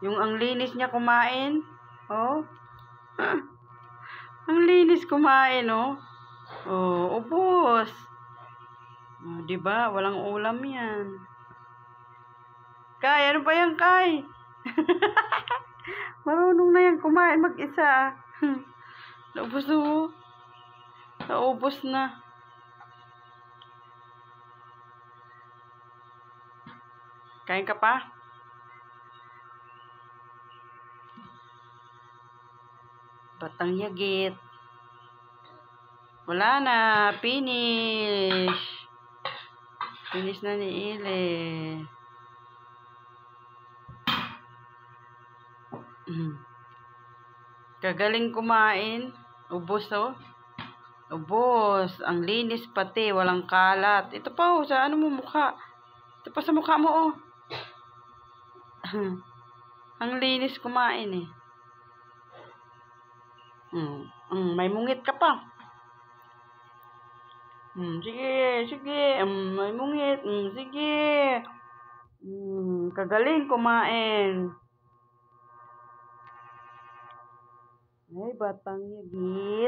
Yung ang linis niya kumain. Oh. Ang linis kumain, oh. Oh, ubos. Oh, 'di ba? Walang ulam 'yan. Kay, ano ba 'yan, Kay? Marunong na 'yan kumain mag-isa. Naubos na, oh. Naubos na. Kain ka pa? Batang yagit. Wala na. Finish. Finish na ni Ile. Kagaling kumain. Ubos, oh. Ubos. Ang linis pati. Walang kalat. Ito pa, oh. Sa ano mo mukha. Ito pa sa mukha mo, oh. Ang linis kumain, eh. May mungit ka pa. Sige, sige. May mungit. Sige. Kagaling kumain. Ay, batang yagit.